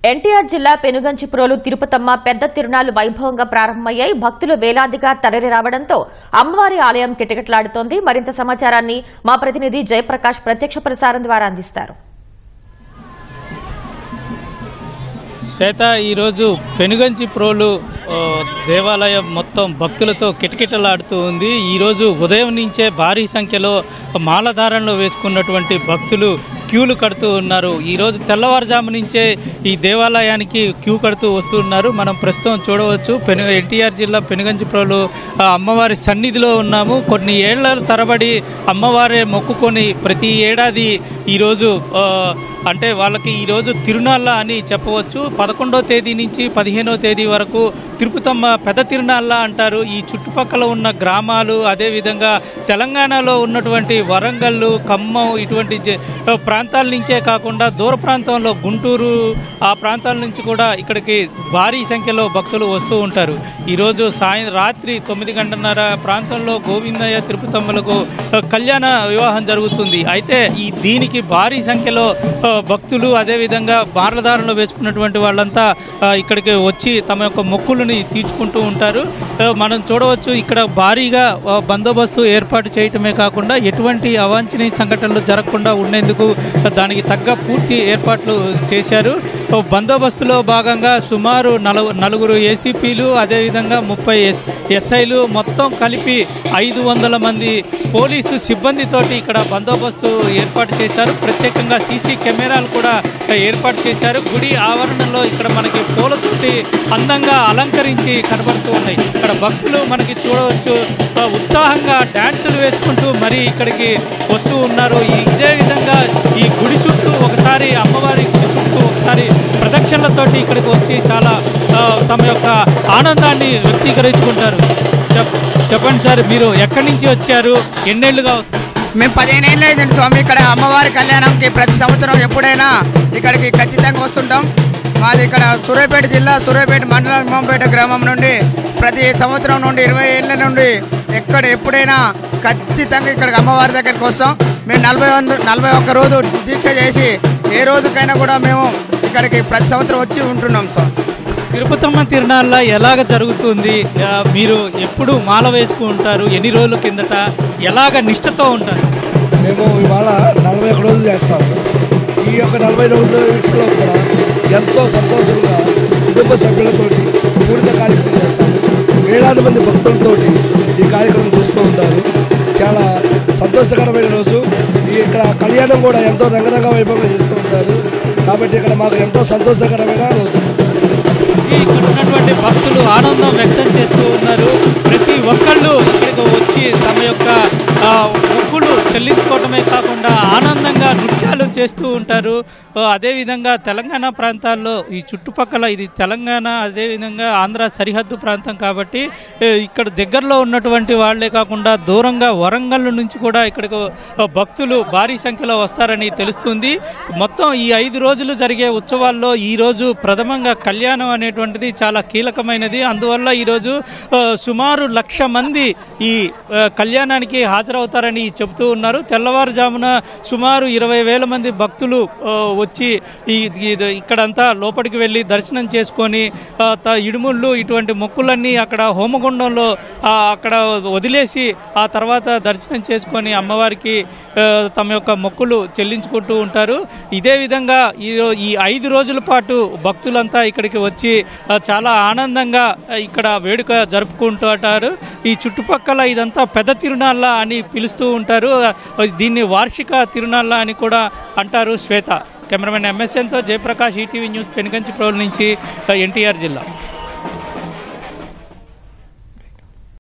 ఎన్టీఆర్ జిల్లా పెనుగంచిప్రోలు తిరుపతమ్మ పెద్ద తిరునాళ్లు వైభవంగా ప్రారంభమయ్యాయి. భక్తులు వేలాదిగా తరలి రావడంతో అమ్మవారి ఆలయం కిటకిటలాడుతోంది. మరింత సమాచారాన్ని మా ప్రతినిధి జయప్రకాష్ ప్రత్యక్ష ప్రసారం ద్వారా అందిస్తారు. శ్వేత, ఈరోజు పెనుగంచిప్రోలు దేవాలయం మొత్తం భక్తులతో కిటకిటలాడుతూ ఉంది. ఈరోజు ఉదయం నుంచే భారీ సంఖ్యలో మాలధారణలో వేసుకున్నటువంటి భక్తులు క్యూలు కడుతూ ఉన్నారు. ఈరోజు తెల్లవారుజాము నుంచే ఈ దేవాలయానికి క్యూ కడుతూ వస్తున్నారు. మనం ప్రస్తుతం చూడవచ్చు ఎన్టీఆర్ జిల్లా పెనుగంచిప్రోలు అమ్మవారి సన్నిధిలో ఉన్నాము. కొన్ని ఏళ్ల తరబడి అమ్మవారే మొక్కుకొని ప్రతి ఏడాది ఈరోజు అంటే వాళ్ళకి ఈరోజు తిరునాళ్ళ అని చెప్పవచ్చు. 11వ తేదీ నుంచి 15వ తేదీ వరకు తిరుపతమ్మ పెద్ద తిరునాళ్ళ అంటారు. ఈ చుట్టుపక్కల ఉన్న గ్రామాలు, అదేవిధంగా తెలంగాణలో ఉన్నటువంటి వరంగల్, ఖమ్మం ఇటువంటి ప్రాంతాల నుంచే కాకుండా దూర ప్రాంతంలో గుంటూరు ఆ ప్రాంతాల నుంచి కూడా ఇక్కడికి భారీ సంఖ్యలో భక్తులు వస్తూ ఉంటారు. ఈరోజు రాత్రి 9:30 ప్రాంతంలో గోవిందయ్య తిరుపతమ్మలకు కళ్యాణ వివాహం జరుగుతుంది. అయితే దీనికి భారీ సంఖ్యలో భక్తులు అదేవిధంగా బార్లదారులు వేసుకున్నటువంటి వాళ్ళంతా ఇక్కడికి వచ్చి తమ యొక్క మొక్కులని తీర్చుకుంటూ ఉంటారు. మనం చూడవచ్చు ఇక్కడ భారీగా బందోబస్తు ఏర్పాటు చేయటమే కాకుండా ఎటువంటి అవాంఛనీయ సంఘటనలు జరగకుండా ఉండేందుకు దానికి తగ్గ పూర్తి ఏర్పాట్లు చేశారు. బందోబస్తులో భాగంగా సుమారు 4 ఏసీపీలు అదేవిధంగా 30 ఎస్ఐలు మొత్తం కలిపి 500 మంది పోలీసు సిబ్బందితోటి ఇక్కడ బందోబస్తు ఏర్పాటు చేశారు. ప్రత్యేకంగా సీసీ కెమెరాలు కూడా ఏర్పాటు చేశారు. గుడి ఆవరణలో ఇక్కడ మనకి పూలతోటి అందంగా అలంకరించి కనబడుతూ ఉన్నాయి. ఇక్కడ భక్తులు మనకి చూడవచ్చు ఉత్సాహంగా డాన్సులు వేసుకుంటూ మరి ఇక్కడికి వస్తూ ఉన్నారు. ఇదే విధంగా ఈ గుడి చుట్టూ ఒకసారి అమ్మవారి గుడి చుట్టూ ఒకసారి ప్రదక్షిణలతోటి ఇక్కడికి వచ్చి చాలా తమ యొక్క ఆనందాన్ని వ్యక్తీకరించుకుంటారు. చెప్పండి సార్, మీరు ఎక్కడి నుంచి వచ్చారు, ఎన్నేళ్లుగా? మేము 15 ఏళ్ళు అయిందండి స్వామి. ఇక్కడ అమ్మవారి కళ్యాణంకి ప్రతి సంవత్సరం ఎప్పుడైనా ఇక్కడికి ఖచ్చితంగా వస్తుంటాం. మాది ఇక్కడ సూర్యాపేట జిల్లా సూర్యాపేట మండలం ఇమ్మంపేట గ్రామం నుండి ప్రతి సంవత్సరం నుండి 20 ఏళ్ళ నుండి ఎప్పుడైనా ఖచ్చితంగా ఇక్కడికి అమ్మవారి దగ్గరికి వస్తాం. మేము 41 రోజు దీక్ష చేసి ఏ రోజుకైనా కూడా మేము ఇక్కడికి ప్రతి సంవత్సరం వచ్చి ఉంటున్నాం సార్. తిరుపతమ్మ తిరునాళ్ళ ఎలాగ జరుగుతుంది? మీరు ఎప్పుడు మాల వేసుకుంటారు? ఎన్ని రోజుల కిందట ఎలాగ నిష్ఠతో ఉంటారు? మేము ఇవాళ 41 రోజులు చేస్తాము. ఈ యొక్క 40 రోజుల్లో కూడా ఎంతో సంతోషంగా కుటుంబ సభ్యులతోటి పూరిత కార్యక్రమం చేస్తాము. వేలాది మంది భక్తులతోటి ఈ కార్యక్రమం చూస్తూ ఉంటారు. చాలా సంతోషకరమైన రోజు. ఇక్కడ కళ్యాణం కూడా ఎంతో రంగరంగ వైభవంగా చేస్తూ ఉంటారు. కాబట్టి ఇక్కడ మాకు ఎంతో సంతోషకరమైన రోజు. ఇక్కడ ఉన్నటువంటి భక్తులు ఆనందం వ్యక్తం చేస్తూ ఉన్నారు. ప్రతి ఒక్కళ్ళు ఇక్కడికి వచ్చి తమ యొక్క మొక్కులు చెల్లించుకోవటమే కాకుండా ఆనందంగా నృత్యాలు చేస్తూ ఉంటారు. అదేవిధంగా తెలంగాణ ప్రాంతాల్లో ఈ చుట్టుపక్కల ఇది తెలంగాణ అదేవిధంగా ఆంధ్ర సరిహద్దు ప్రాంతం కాబట్టి ఇక్కడ దగ్గరలో ఉన్నటువంటి వాళ్లే కాకుండా దూరంగా వరంగల్ నుంచి కూడా ఇక్కడికి భక్తులు భారీ సంఖ్యలో వస్తారని తెలుస్తుంది. మొత్తం ఈ 5 రోజులు జరిగే ఉత్సవాల్లో ఈరోజు ప్రథమంగా కళ్యాణం అనేటువంటిది చాలా కీలకమైనది. అందువల్ల ఈరోజు సుమారు 1,00,000 మంది ఈ కళ్యాణానికి హాజరవుతారని చెబుతూ ఉన్నారు. తెల్లవారుజామున సుమారు 20,000 మంది భక్తులు వచ్చి ఇక్కడంతా లోపలికి వెళ్ళి దర్శనం చేసుకొని ఇడుముళ్ళు ఇటువంటి మొక్కులన్నీ అక్కడ హోమగుండంలో అక్కడ వదిలేసి ఆ తర్వాత దర్శనం చేసుకొని అమ్మవారికి తమ యొక్క మొక్కులు చెల్లించుకుంటూ ఉంటారు. ఇదే విధంగా ఈ 5 రోజుల పాటు భక్తులంతా ఇక్కడికి వచ్చి చాలా ఆనందంగా ఇక్కడ వేడుక జరుపుకుంటుంటారు. ఈ చుట్టుపక్కల ఇదంతా పెద్ద తిరునాళ్ళ అని పిలుస్తూ ఉంటారు. దీన్ని వార్షిక తిరునాళ్ళ అని కూడా అంటారు. శ్వేత, కెమెరామెన్ MSNతో జయప్రకాష్, ఈటీవీ న్యూస్, పెనుగంచిప్రోలు నుంచి, ఎన్టీఆర్ జిల్లా.